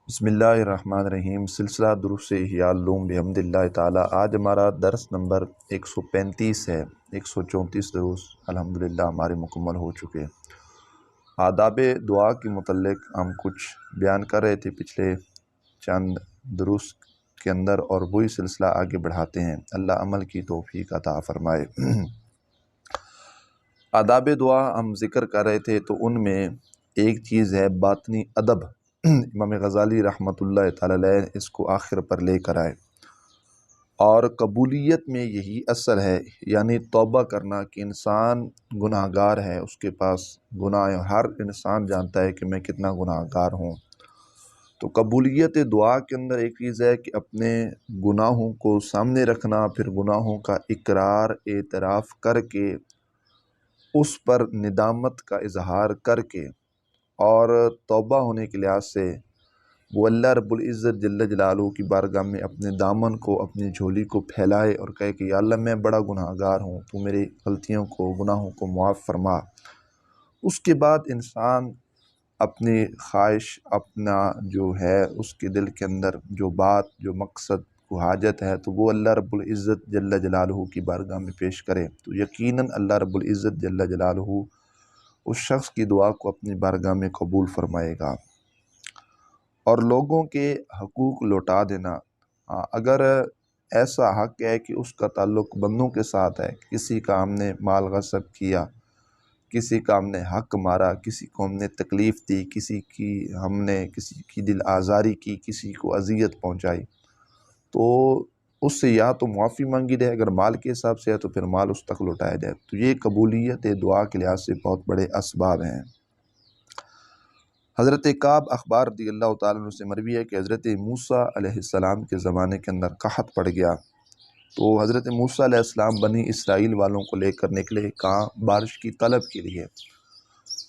بسم اللہ الرحمن الرحیم۔ سلسلہ دروس احیاء العلوم بحمد اللہ تعالی۔ آج ہمارا درس نمبر 135 ہے۔ 134 دروس الحمدللہ ہمارے مکمل ہو چکے۔ آداب دعا کے متعلق ہم کچھ بیان کر رہے تھے پچھلے چند دروس کے اندر، اور وہی سلسلہ آگے بڑھاتے ہیں۔ اللہ عمل کی توفیق عطا فرمائے۔ آداب دعا ہم ذکر کر رہے تھے، تو ان میں ایک چیز ہے باطنی ادب۔ امام غزالی رحمۃ اللہ تعالی علیہ اس کو آخر پر لے کر آئے، اور قبولیت میں یہی اصل ہے، یعنی توبہ کرنا کہ انسان گناہ گار ہے، اس کے پاس گناہ ہے، ہر انسان جانتا ہے کہ میں کتنا گناہ گار ہوں۔ تو قبولیت دعا کے اندر ایک چیز ہے کہ اپنے گناہوں کو سامنے رکھنا، پھر گناہوں کا اقرار اعتراف کر کے اس پر ندامت کا اظہار کر کے، اور توبہ ہونے کے لحاظ سے وہ اللہ رب العزت جل جلالہ کی بارگاہ میں اپنے دامن کو، اپنی جھولی کو پھیلائے اور کہے کہ یا اللہ میں بڑا گناہ گار ہوں، تو میری غلطیوں کو، گناہوں کو معاف فرما۔ اس کے بعد انسان اپنی خواہش، اپنا جو ہے اس کے دل کے اندر جو بات، جو مقصد کو حاجت ہے، تو وہ اللہ رب العزت جل جلالہ کی بارگاہ میں پیش کرے، تو یقیناً اللہ رب العزت جل جلالہ اس شخص کی دعا کو اپنی بارگاہ میں قبول فرمائے گا۔ اور لوگوں کے حقوق لوٹا دینا، اگر ایسا حق ہے کہ اس کا تعلق بندوں کے ساتھ ہے، کسی کا ہم نے مال غصب کیا، کسی کا ہم نے حق مارا، کسی کو ہم نے تکلیف دی، کسی کی دل آزاری کی، کسی کو اذیت پہنچائی، تو اس سے یا تو معافی مانگی جائے، اگر مال کے حساب سے ہے تو پھر مال اس تک لوٹایا جائے۔ تو یہ قبولیت دعا کے لحاظ سے بہت بڑے اسباب ہیں۔ حضرت کعب اخبار رضی اللہ تعالیٰ عنہ سے مروی ہے کہ حضرت موسیٰ علیہ السلام کے زمانے کے اندر قحط پڑ گیا، تو حضرت موسیٰ علیہ السلام بنی اسرائیل والوں کو لے کر نکلے، کہاں؟ بارش کی طلب کے لیے۔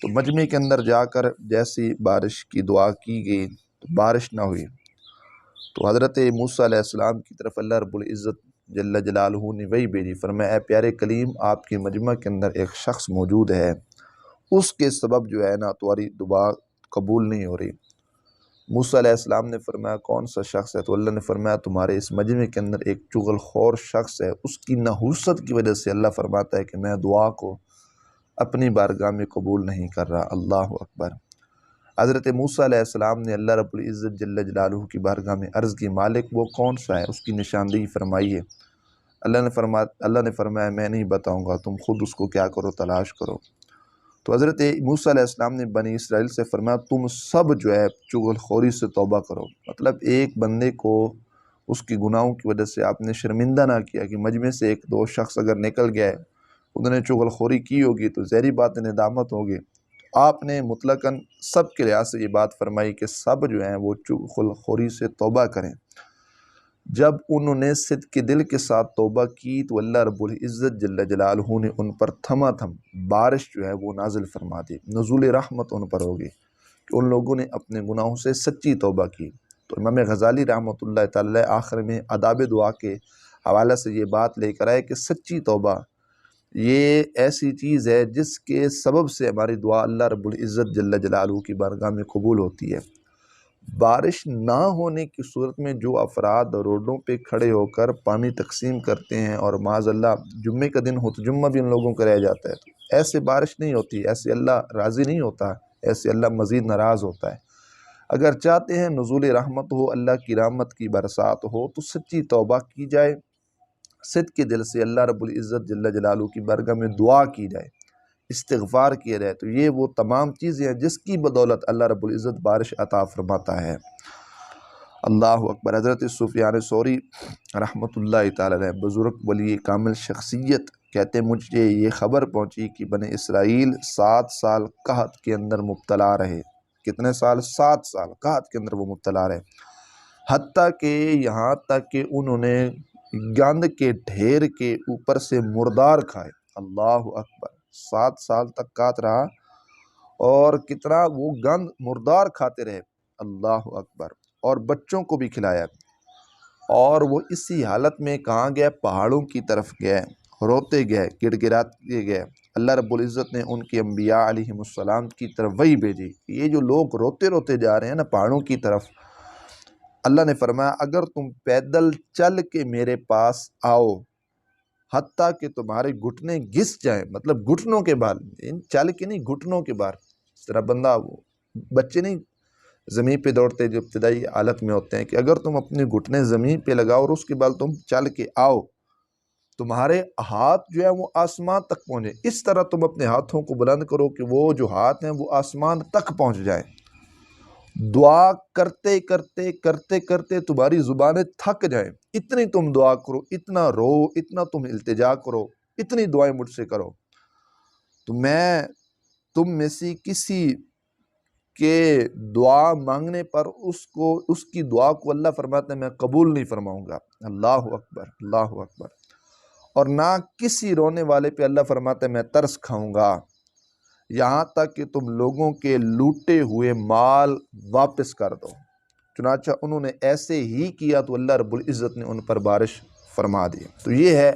تو مجمع کے اندر جا کر جیسی بارش کی دعا کی گئی تو بارش نہ ہوئی، تو حضرت موسیٰ علیہ السلام کی طرف اللہ رب العزت جل جلالہ نے وحی بھیجی، فرمایا اے پیارے کلیم، آپ کے مجمع کے اندر ایک شخص موجود ہے، اس کے سبب جو ہے نا تمہاری دعا قبول نہیں ہو رہی۔ موسیٰ علیہ السلام نے فرمایا کون سا شخص ہے؟ تو اللہ نے فرمایا تمہارے اس مجمع کے اندر ایک چغل خور شخص ہے، اس کی نحوست کی وجہ سے اللہ فرماتا ہے کہ میں دعا کو اپنی بارگاہ میں قبول نہیں کر رہا۔ اللہ اکبر۔ حضرت موسیٰ علیہ السلام نے اللہ رب العزت جل جلالہ کی بارگاہ میں عرض کی، مالک وہ کون سا ہے؟ اس کی نشاندہی فرمائیے۔ اللہ نے فرمایا میں نہیں بتاؤں گا، تم خود اس کو کیا کرو؟ تلاش کرو۔ تو حضرت موسیٰ علیہ السلام نے بنی اسرائیل سے فرمایا تم سب جو ہے چغل خوری سے توبہ کرو۔ مطلب ایک بندے کو اس کی گناہوں کی وجہ سے آپ نے شرمندہ نہ کیا، کہ مجمع سے ایک دو شخص اگر نکل گئے، انہوں نے چغل خوری کی ہوگی تو ظاہری بات ندامت ہوگی، آپ نے مطلقاً سب کے لحاظ سے یہ بات فرمائی کہ سب جو ہیں وہ چغل خوری سے توبہ کریں۔ جب انہوں نے صدق کے دل کے ساتھ توبہ کی تو اللہ رب العزت جل جلالہ نے ان پر تھما تھم بارش جو ہے وہ نازل فرما دی، نزول رحمت ان پر ہوگی کہ ان لوگوں نے اپنے گناہوں سے سچی توبہ کی۔ تو امام غزالی رحمۃ اللہ تعالی آخر میں آداب دعا کے حوالے سے یہ بات لے کر آئے کہ سچی توبہ یہ ایسی چیز ہے جس کے سبب سے ہماری دعا اللہ رب العزت جل جلالہ کی بارگاہ میں قبول ہوتی ہے۔ بارش نہ ہونے کی صورت میں جو افراد روڈوں پہ کھڑے ہو کر پانی تقسیم کرتے ہیں، اور معاذ اللہ جمعے کا دن ہو تو جمعہ بھی ان لوگوں کا رہ جاتا ہے، تو ایسے بارش نہیں ہوتی، ایسے اللہ راضی نہیں ہوتا، ایسے اللہ مزید ناراض ہوتا ہے۔ اگر چاہتے ہیں نزول رحمت ہو، اللہ کی رحمت کی برسات ہو، تو سچی توبہ کی جائے، صدق کے دل سے اللہ رب العزت جل جلالہ کی بارگاہ میں دعا کی جائے، استغفار کیا جائے، تو یہ وہ تمام چیزیں ہیں جس کی بدولت اللہ رب العزت بارش عطا فرماتا ہے۔ اللہ اکبر۔ حضرت سفیان ثوری رحمۃ اللہ تعالی علیہ، بزرگ ولی کامل شخصیت، کہتے مجھے یہ خبر پہنچی کہ بنی اسرائیل 7 سال قحط کے اندر مبتلا رہے۔ کتنے سال؟ 7 سال قحط کے اندر وہ مبتلا رہے، حتیٰ کہ یہاں تک کہ انہوں نے گند کے ڈھیر کے اوپر سے مردار کھائے۔ اللہ اکبر۔ 7 سال تک قحط رہا اور کتنا وہ گند مردار کھاتے رہے۔ اللہ اکبر۔ اور بچوں کو بھی کھلایا، اور وہ اسی حالت میں کہاں گئے؟ پہاڑوں کی طرف گئے، روتے گئے، گڑ گڑاتے گئے۔ اللہ رب العزت نے ان کے انبیاء علیہم السلام کی طرف وحی بھیجی کہ یہ جو لوگ روتے روتے جا رہے ہیں نا پہاڑوں کی طرف، اللہ نے فرمایا اگر تم پیدل چل کے میرے پاس آؤ حتیٰ کہ تمہارے گھٹنے گھس جائیں، مطلب گھٹنوں کے بال، چل کے نہیں، گھٹنوں کے بال، اس طرح بندہ، بچے نہیں زمین پہ دوڑتے جو ابتدائی حالت میں ہوتے ہیں، کہ اگر تم اپنے گھٹنے زمین پہ لگاؤ اور اس کے بعد تم چل کے آؤ، تمہارے ہاتھ جو ہے وہ آسمان تک پہنچے، اس طرح تم اپنے ہاتھوں کو بلند کرو کہ وہ جو ہاتھ ہیں وہ آسمان تک پہنچ جائیں۔ دعا کرتے کرتے کرتے کرتے تمہاری زبانیں تھک جائیں، اتنی تم دعا کرو، اتنا رو، اتنا تم التجا کرو، اتنی دعائیں مجھ سے کرو، تو میں تم میں سے کسی کے دعا مانگنے پر اس کی دعا کو اللہ فرماتا ہے میں قبول نہیں فرماؤں گا۔ اللہ اکبر، اللہ اکبر۔ اور نہ کسی رونے والے پہ اللہ فرماتا ہے میں ترس کھاؤں گا، یہاں تک کہ تم لوگوں کے لوٹے ہوئے مال واپس کر دو۔ چنانچہ انہوں نے ایسے ہی کیا تو اللہ رب العزت نے ان پر بارش فرما دی۔ تو یہ ہے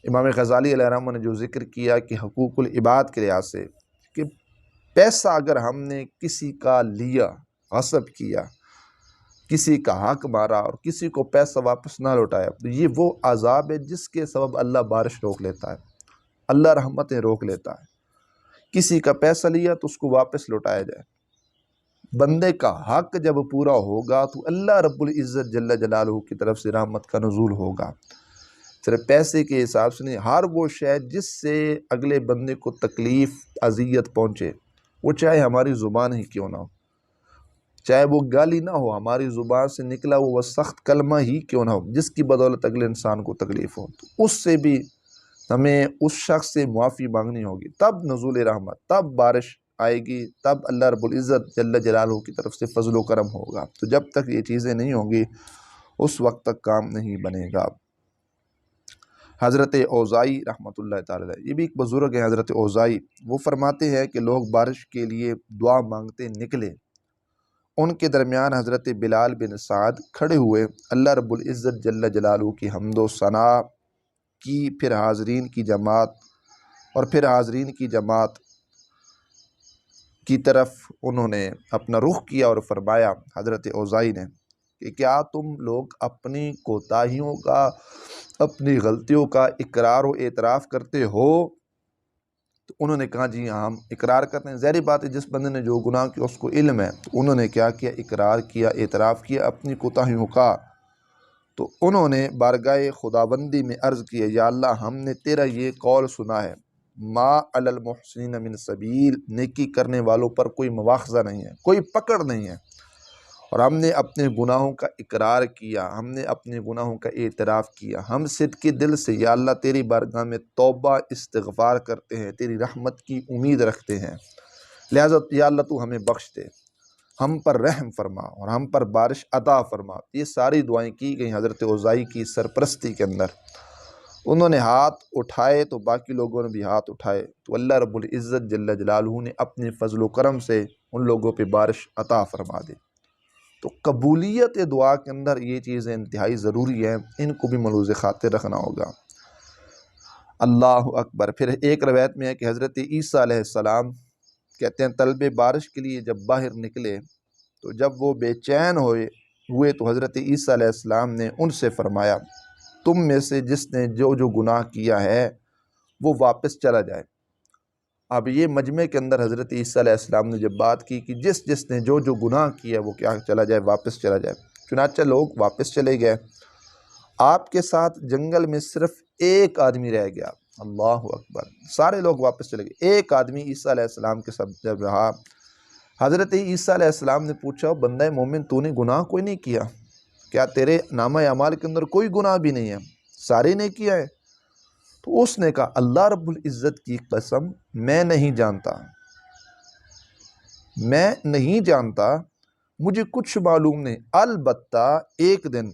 امام غزالی علیہ الرحمہ نے جو ذکر کیا کہ حقوق العباد کے لحاظ سے، کہ پیسہ اگر ہم نے کسی کا لیا، غصب کیا، کسی کا حق مارا اور کسی کو پیسہ واپس نہ لوٹایا، تو یہ وہ عذاب ہے جس کے سبب اللہ بارش روک لیتا ہے، اللہ رحمتیں روک لیتا ہے۔ کسی کا پیسہ لیا تو اس کو واپس لوٹایا جائے۔ بندے کا حق جب پورا ہوگا تو اللہ رب العزت جل جلالہ کی طرف سے رحمت کا نزول ہوگا۔ صرف پیسے کے حساب سے نہیں، ہر وہ شے جس سے اگلے بندے کو تکلیف، اذیت پہنچے، وہ چاہے ہماری زبان ہی کیوں نہ ہو، چاہے وہ گالی نہ ہو، ہماری زبان سے نکلا وہ سخت کلمہ ہی کیوں نہ ہو، جس کی بدولت اگلے انسان کو تکلیف ہو، تو اس سے بھی ہمیں اس شخص سے معافی مانگنی ہوگی، تب نزول رحمت، تب بارش آئے گی، تب اللہ رب العزت جل جلالہ کی طرف سے فضل و کرم ہوگا۔ تو جب تک یہ چیزیں نہیں ہوں گی اس وقت تک کام نہیں بنے گا۔ حضرت اوزائی رحمۃ اللہ تعالی علیہ، یہ بھی ایک بزرگ ہے حضرت اوزائی، وہ فرماتے ہیں کہ لوگ بارش کے لیے دعا مانگتے نکلے، ان کے درمیان حضرت بلال بن سعد کھڑے ہوئے، اللہ رب العزت جل جلالہ کی حمد و ثنا کی، پھر حاضرین کی جماعت کی طرف انہوں نے اپنا رخ کیا اور فرمایا حضرت اوزائی نے کہ کیا تم لوگ اپنی کوتاہیوں کا، اپنی غلطیوں کا اقرار و اعتراف کرتے ہو؟ تو انہوں نے کہا جی ہاں ہم اقرار کرتے ہیں۔ ظاہری بات ہے جس بندے نے جو گناہ کیا اس کو علم ہے، تو انہوں نے کیا کیا، اقرار کیا، اعتراف کیا اپنی کوتاہیوں کا۔ تو انہوں نے بارگاہ خداوندی میں عرض کیا یا اللہ ہم نے تیرا یہ قول سنا ہے، ما علی المحسنین من سبیل، نیکی کرنے والوں پر کوئی مواخذہ نہیں ہے، کوئی پکڑ نہیں ہے، اور ہم نے اپنے گناہوں کا اقرار کیا، ہم نے اپنے گناہوں کا اعتراف کیا، ہم صدق دل سے یا اللہ تیری بارگاہ میں توبہ استغفار کرتے ہیں، تیری رحمت کی امید رکھتے ہیں، لہٰذا یا اللہ تو ہمیں بخش دے، ہم پر رحم فرما اور ہم پر بارش عطا فرما۔ یہ ساری دعائیں کی گئیں حضرت اوزائی کی سرپرستی کے اندر۔ انہوں نے ہاتھ اٹھائے تو باقی لوگوں نے بھی ہاتھ اٹھائے، تو اللہ رب العزت جل جلالہ نے اپنے فضل و کرم سے ان لوگوں پہ بارش عطا فرما دی۔ تو قبولیت دعا کے اندر یہ چیزیں انتہائی ضروری ہیں، ان کو بھی ملحوظ خاطر رکھنا ہوگا۔ اللہ اکبر۔ پھر ایک روایت میں ہے کہ حضرت عیسیٰ علیہ السلام کہتے ہیں طلب بارش کے لیے جب باہر نکلے تو جب وہ بے چین ہوئے تو حضرت عیسیٰ علیہ السلام نے ان سے فرمایا تم میں سے جس نے جو گناہ کیا ہے وہ واپس چلا جائے۔ اب یہ مجمع کے اندر حضرت عیسیٰ علیہ السلام نے جب بات کی کہ جس نے جو گناہ کیا وہ کیا چلا جائے، واپس چلا جائے، چنانچہ لوگ واپس چلے گئے۔ آپ کے ساتھ جنگل میں صرف ایک آدمی رہ گیا، اللہ اکبر، سارے لوگ واپس چلے گئے، ایک آدمی عیسیٰ علیہ السلام کے ساتھ جب رہا۔ حضرت عیسیٰ علیہ السلام نے پوچھا بندہ مومن تو نے گناہ کوئی نہیں کیا کیا؟ تیرے نامہ اعمال کے اندر کوئی گناہ بھی نہیں ہے، سارے نے کیا ہے؟ تو اس نے کہا اللہ رب العزت کی قسم میں نہیں جانتا، مجھے کچھ معلوم نہیں، البتہ ایک دن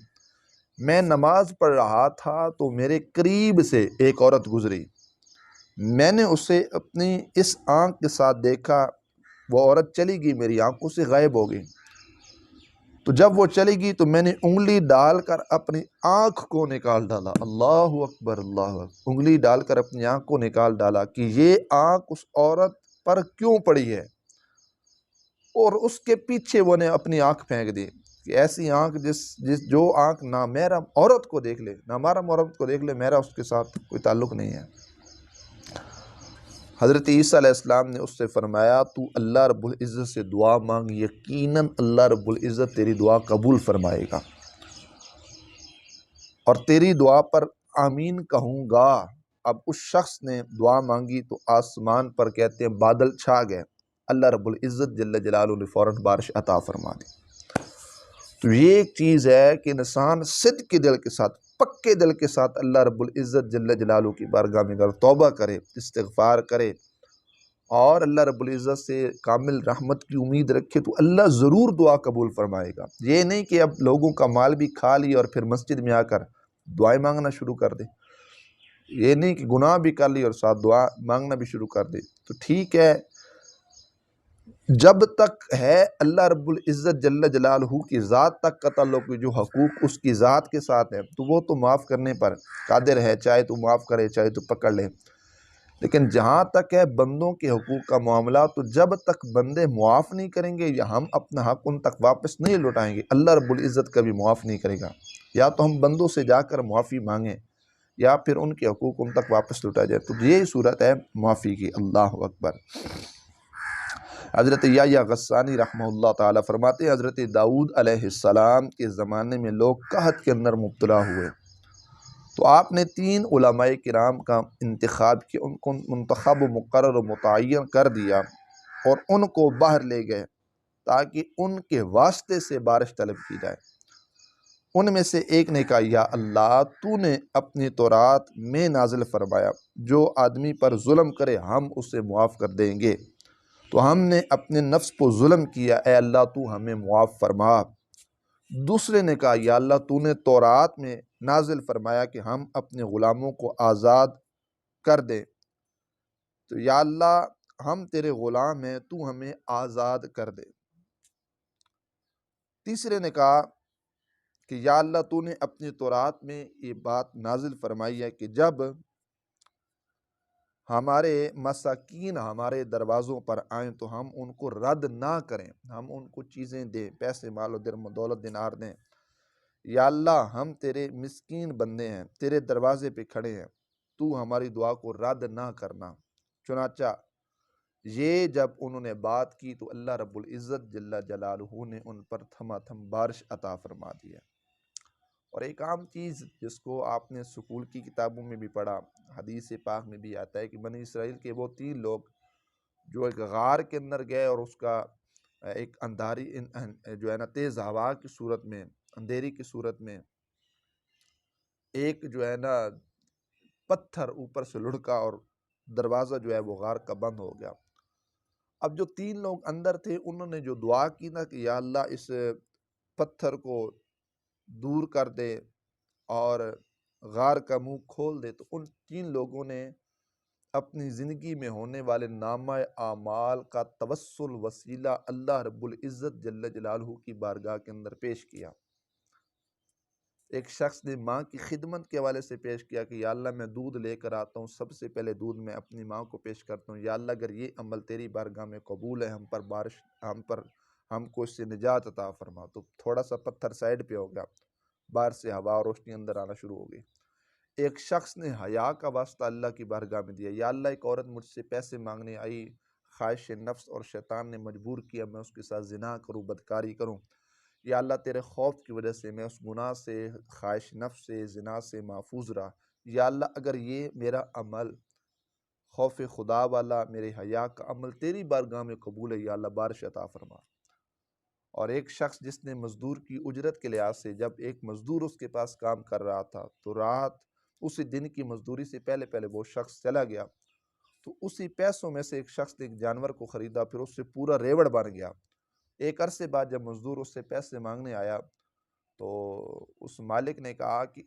میں نماز پڑھ رہا تھا تو میرے قریب سے ایک عورت گزری، میں نے اسے اپنی اس آنکھ کے ساتھ دیکھا، وہ عورت چلی گئی، میری آنکھوں سے غائب ہو گئی، تو جب وہ چلی گئی تو میں نے انگلی ڈال کر اپنی آنکھ کو نکال ڈالا، اللہ اکبر اللہ اکبر، انگلی ڈال کر اپنی آنکھ کو نکال ڈالا کہ یہ آنکھ اس عورت پر کیوں پڑی ہے، اور اس کے پیچھے وہ نے اپنی آنکھ پھینک دی۔ کہ ایسی آنکھ جو آنکھ نامحرم عورت کو دیکھ لے، نامحرم عورت کو دیکھ لے، میرا اس کے ساتھ کوئی تعلق نہیں ہے۔ حضرت عیسیٰ علیہ السلام نے اس سے فرمایا تو اللہ رب العزت سے دعا مانگ، یقیناً اللہ رب العزت تیری دعا قبول فرمائے گا، اور تیری دعا پر آمین کہوں گا۔ اب اس شخص نے دعا مانگی تو آسمان پر کہتے ہیں بادل چھا گئے، اللہ رب العزت جل جلالہ نے فوراً بارش عطا فرما دی۔ تو یہ ایک چیز ہے کہ انسان صدق کے دل کے ساتھ، پکے دل کے ساتھ اللہ رب العزت جل جلالہ کی بارگاہ میں اگر توبہ کرے، استغفار کرے اور اللہ رب العزت سے کامل رحمت کی امید رکھے تو اللہ ضرور دعا قبول فرمائے گا۔ یہ نہیں کہ اب لوگوں کا مال بھی کھا لی اور پھر مسجد میں آ کر دعائیں مانگنا شروع کر دے، یہ نہیں کہ گناہ بھی کر لی اور ساتھ دعا مانگنا بھی شروع کر دے۔ تو ٹھیک ہے، جب تک ہے اللہ رب العزت جل جلالہ کی ذات تک کا تعلق، جو حقوق اس کی ذات کے ساتھ ہے تو وہ تو معاف کرنے پر قادر ہے، چاہے تو معاف کرے چاہے تو پکڑ لے۔ لیکن جہاں تک ہے بندوں کے حقوق کا معاملہ، تو جب تک بندے معاف نہیں کریں گے یا ہم اپنا حق ان تک واپس نہیں لوٹائیں گے، اللہ رب العزت کبھی معاف نہیں کرے گا۔ یا تو ہم بندوں سے جا کر معافی مانگیں یا پھر ان کے حقوق ان تک واپس لوٹا جائے، تو یہی صورت ہے معافی کی۔ اللہ اکبر۔ حضرت یحییٰ غسانی رحمہ اللہ تعالیٰ فرماتے ہیں حضرت داؤد علیہ السلام کے زمانے میں لوگ قحط کے اندر مبتلا ہوئے تو آپ نے 3 علماء کرام کا انتخاب کیا، ان کو منتخب و مقرر و متعین کر دیا اور ان کو باہر لے گئے تاکہ ان کے واسطے سے بارش طلب کی جائے۔ ان میں سے ایک نے کہا یا اللہ تو نے اپنی تورات میں نازل فرمایا جو آدمی پر ظلم کرے ہم اسے معاف کر دیں گے، تو ہم نے اپنے نفس کو ظلم کیا، اے اللہ تو ہمیں معاف فرما۔ دوسرے نے کہا یا اللہ تو نے تورات میں نازل فرمایا کہ ہم اپنے غلاموں کو آزاد کر دیں، تو یا اللہ ہم تیرے غلام ہیں، تو ہمیں آزاد کر دے۔ تیسرے نے کہا کہ یا اللہ تو نے اپنی تورات میں یہ بات نازل فرمائی ہے کہ جب ہمارے مساکین ہمارے دروازوں پر آئیں تو ہم ان کو رد نہ کریں، ہم ان کو چیزیں دیں، پیسے مال و درم دولت دینار دیں۔ یا اللہ ہم تیرے مسکین بندے ہیں، تیرے دروازے پہ کھڑے ہیں، تو ہماری دعا کو رد نہ کرنا۔ چنانچہ یہ جب انہوں نے بات کی تو اللہ رب العزت جل جلالہ نے ان پر تھما تھم بارش عطا فرما دی ہے۔ اور ایک عام چیز جس کو آپ نے سکول کی کتابوں میں بھی پڑھا، حدیث پاک میں بھی آتا ہے کہ بنی اسرائیل کے وہ 3 لوگ جو ایک غار کے اندر گئے اور اس کا ایک اندھاری جو ہے نا تیز ہوا کی صورت میں، اندھیری کی صورت میں ایک جو ہے نا پتھر اوپر سے لڑکا اور دروازہ جو ہے وہ غار کا بند ہو گیا۔ اب جو 3 لوگ اندر تھے انہوں نے جو دعا کی نا کہ یا اللہ اس پتھر کو دور کر دے اور غار کا منہ کھول دے، تو ان 3 لوگوں نے اپنی زندگی میں ہونے والے نامہ اعمال کا توسل وسیلہ اللہ رب العزت جل جلالہ کی بارگاہ کے اندر پیش کیا۔ ایک شخص نے ماں کی خدمت کے حوالے سے پیش کیا کہ یا اللہ میں دودھ لے کر آتا ہوں، سب سے پہلے دودھ میں اپنی ماں کو پیش کرتا ہوں، یا اللہ اگر یہ عمل تیری بارگاہ میں قبول ہے ہم کو اس سے نجات عطا فرما۔ تو تھوڑا سا پتھر سائڈ پہ ہو گیا، باہر سے ہوا اور روشنی اندر آنا شروع ہو گئی۔ ایک شخص نے حیا کا واسطہ اللہ کی بارگاہ میں دیا، یا اللہ ایک عورت مجھ سے پیسے مانگنے آئی، خواہش نفس اور شیطان نے مجبور کیا میں اس کے ساتھ زنا کروں، بدکاری کروں، یا اللہ تیرے خوف کی وجہ سے میں اس گناہ سے، خواہش نفس سے، زنا سے محفوظ رہا، یا اللہ اگر یہ میرا عمل خوف خدا والا، میرے حیا کا عمل تیری بارگاہ میں قبول ہے، یا اللہ بارش عطا فرما۔ اور ایک شخص جس نے مزدور کی اجرت کے لحاظ سے، جب ایک مزدور اس کے پاس کام کر رہا تھا تو رات اسی دن کی مزدوری سے پہلے وہ شخص چلا گیا، تو اسی پیسوں میں سے ایک شخص نے ایک جانور کو خریدا، پھر اس سے پورا ریوڑ بن گیا۔ ایک عرصے بعد جب مزدور اس سے پیسے مانگنے آیا تو اس مالک نے کہا کہ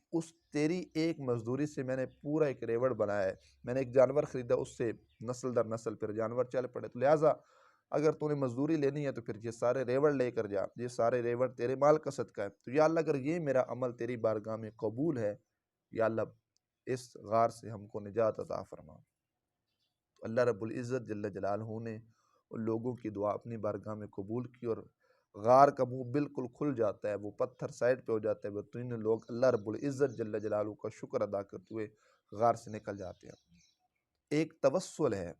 تیری ایک مزدوری سے میں نے پورا ایک ریوڑ بنایا ہے، میں نے ایک جانور خریدا، اس سے نسل در نسل پھر جانور چل پڑے، تو لہٰذا اگر تو نے مزدوری لینی ہے تو پھر یہ سارے ریوڑ لے کر جا، یہ سارے ریوڑ تیرے مال کا صدقہ ہے۔ تو یا اللہ اگر یہ میرا عمل تیری بارگاہ میں قبول ہے، یا اللہ اس غار سے ہم کو نجات عطا فرما۔ تو اللہ رب العزت جل جلالہ نے ان لوگوں کی دعا اپنی بارگاہ میں قبول کی اور غار کا منہ بالکل کھل جاتا ہے، وہ پتھر سائڈ پہ ہو جاتا ہے، وہ تین لوگ اللہ رب العزت جل جلالہ کا شکر ادا کرتے ہوئے غار سے نکل جاتے ہیں۔ ایک توسل ہے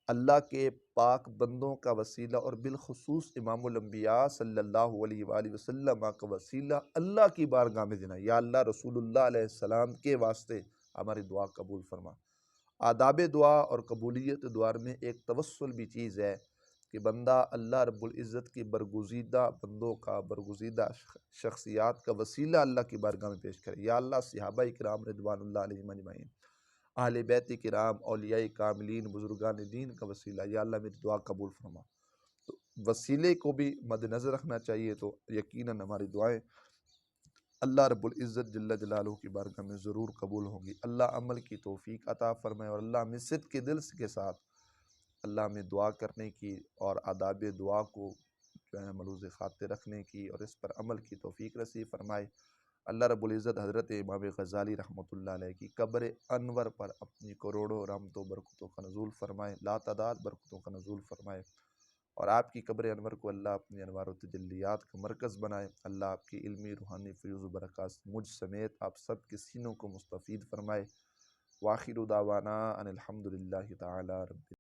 اللہ کے پاک بندوں کا وسیلہ، اور بالخصوص امام الانبیاء صلی اللہ علیہ وآلہ وسلم کا وسیلہ اللہ کی بارگاہ میں دینا، یا اللہ رسول اللہ علیہ السلام کے واسطے ہماری دعا قبول فرما۔ آداب دعا اور قبولیت دعا میں ایک توسل بھی چیز ہے کہ بندہ اللہ رب العزت کی برگزیدہ بندوں کا، برگزیدہ شخصیات کا وسیلہ اللہ کی بارگاہ میں پیش کرے۔ یا اللہ صحابہ کرام رضوان اللہ علیہم اجمعین، اہل بیت کرام، اولیاء کاملین، بزرگان دین کا وسیلہ، یا اللہ میری دعا قبول فرما۔ تو وسیلے کو بھی مد نظر رکھنا چاہیے، تو یقیناً ہماری دعائیں اللہ رب العزت جل جلالہ کی بارگاہ میں ضرور قبول ہوں گی۔ اللہ عمل کی توفیق عطا فرمائے، اور اللہ ہمیں صدق کے دل کے ساتھ اللہ ہمیں دعا کرنے کی اور آداب دعا کو جو ہے ملوز خاطر رکھنے کی اور اس پر عمل کی توفیق نصیب فرمائے۔ اللہ رب العزت حضرت امام غزالی رحمۃ اللہ علیہ کی قبر انور پر اپنی کروڑوں رحمتوں برکتوں کا نزول فرمائے، لا تعداد برکتوں کا نزول فرمائے، اور آپ کی قبر انور کو اللہ اپنی انوار و تجلیات کا مرکز بنائے۔ اللہ آپ کی علمی روحانی فیوز و برکات مجھ سمیت آپ سب کے سینوں کو مستفید فرمائے۔ وآخر دعوانا ان الحمد للہ تعالی رب